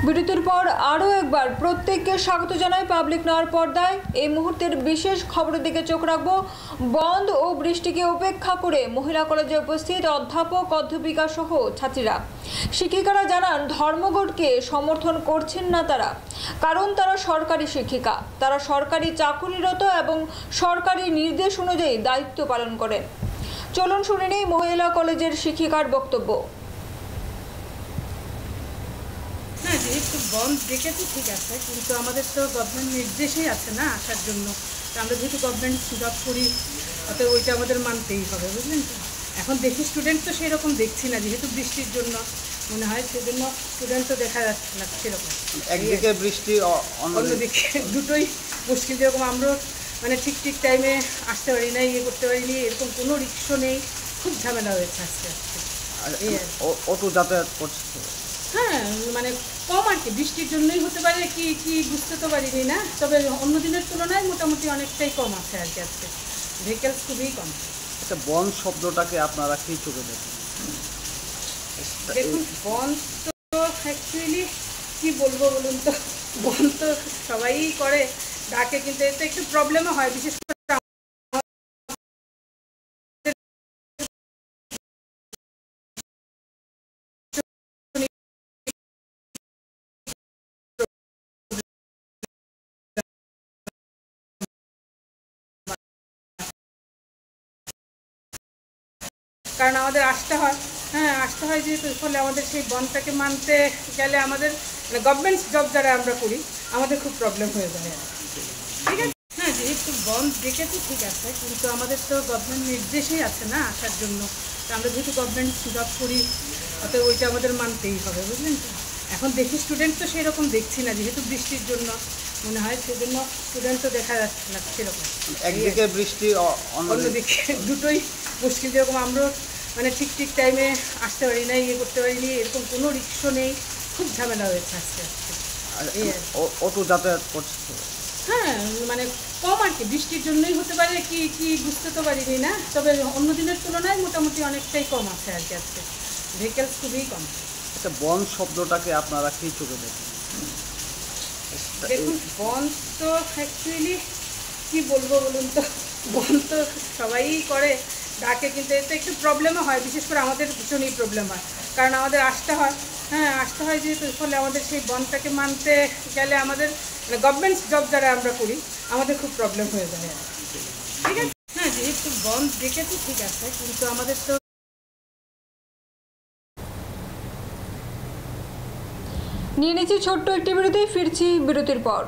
বিরতির পর আরও একবার প্রত্যেককে স্বাগত জানাই পাবলিক নওয়ার পর্দায়। এই মুহূর্তের বিশেষ খবরের দিকে চোখ রাখবো। বন্ধ ও বৃষ্টিকে উপেক্ষা করে মহিলা কলেজে উপস্থিত অধ্যাপক অধ্যাপিকা সহ ছাত্রীরা। শিক্ষিকারা জানান ধর্মঘটকে সমর্থন করছেন না তারা, কারণ তারা সরকারি শিক্ষিকা, তারা সরকারি চাকুরিরত এবং সরকারি নির্দেশ অনুযায়ী দায়িত্ব পালন করেন। চলুন শুনে নেই মহিলা কলেজের শিক্ষিকার বক্তব্য। হ্যাঁ, যেহেতু বন্ধ ডেকেছি ঠিক আছে, কিন্তু আমাদের তো গভর্নমেন্ট নির্দেশেই আছে না আসার জন্য। তো আমরা যেহেতু গভর্নমেন্ট জব করি, অতএব ওইটা আমাদের মানতেই হবে, বুঝলেন তো। এখন দেখি স্টুডেন্ট তো সেরকম দেখছি না, যেহেতু বৃষ্টির জন্য মনে হয় সেজন্য স্টুডেন্ট তো দেখা যাচ্ছে না সেরকম। একদিকে বৃষ্টি, অন্যদিকে দুটোই মুশকিল। যেরকম আমরা মানে ঠিক টাইমে আসতে পারি না, ইয়ে করতে পারিনি, এরকম কোনো রিক্সা নেই, খুব ঝামেলা হয়েছে আজকে। অটো যাতায়াত করছে, হ্যাঁ মানে কম আর কি, বৃষ্টির জন্যই হতে পারে কি বুঝতে তো পারিনি না। তবে অন্য দিনের তুলনায় মোটামুটি অনেকটাই কম আছে আর কি, আজকে ভেহিকেলস খুবই কম। আচ্ছা, বন শব্দটাকে আপনারা কি চোখে দেখেন? দেখুন, বন তো অ্যাকচুয়ালি কি বলবো বলুন তো, বন তো সবাই করে ডাকে, কিন্তু এতে একটু প্রবলেমও হয়, বিশেষ করে কারণ আমাদের আসতে হয় যেহেতু, ফলে আমাদের সেই বনটাকে মানতে গেলে আমাদের মানে গভর্নমেন্ট জব যারা আমরা করি, আমাদের খুব প্রবলেম হয়ে যায়, ঠিক আছে। হ্যাঁ, যেহেতু বন্ধ ডেকেছি ঠিক আছে, কিন্তু আমাদের তো গভর্নমেন্ট নির্দেশেই আছে না আসার জন্য। তো আমরা যেহেতু গভর্নমেন্ট জব করি, অতএব ওইটা আমাদের মানতেই হবে, বুঝলেন তো। এখন দেখি স্টুডেন্ট তো সেরকম দেখছি না, যেহেতু বৃষ্টির জন্য মনে হয় সেজন্য স্টুডেন্ট তো দেখা যাচ্ছে না সেরকম। একদিকে বৃষ্টি, অন্যদিকে দুটোই মুশকিল। যেরকম আমরা মানে ঠিক টাইমে আসতে পারি না, ইয়ে করতে পারিনি, এরকম কোনো রিক্সা নেই, খুব ঝামেলা হয়েছে আজকে। অটো যাতায়াত করছে, হ্যাঁ মানে কম আর কি, বৃষ্টির জন্যই হতে পারে কি বুঝতে তো পারিনি না। তবে অন্য দিনের তুলনায় মোটামুটি অনেকটাই কম আছে আর কি, আজকে ভেহিকেলস খুবই কম। আচ্ছা, বন শব্দটাকে আপনারা কি চোখে দেখেন? দেখুন, বন তো অ্যাকচুয়ালি কি বলবো বলুন তো, বন তো সবাই করে ডাকে, কিন্তু এতে একটু প্রবলেমও হয়, বিশেষ করে আমাদের ভীষণই প্রবলেম হয়, কারণ আমাদের আসতে হয় যেহেতু, ফলে আমাদের সেই বনটাকে মানতে গেলে আমাদের মানে গভর্নমেন্ট জব যারা আমরা করি, আমাদের খুব প্রবলেম হয়ে যায়, ঠিক আছে। হ্যাঁ, যেহেতু বন্ধ ডেকেছি ঠিক আছে, কিন্তু আমাদের তো নিয়ে নিচ্ছি ছোট্ট একটি বিরতি, ফিরছি বিরতির পর।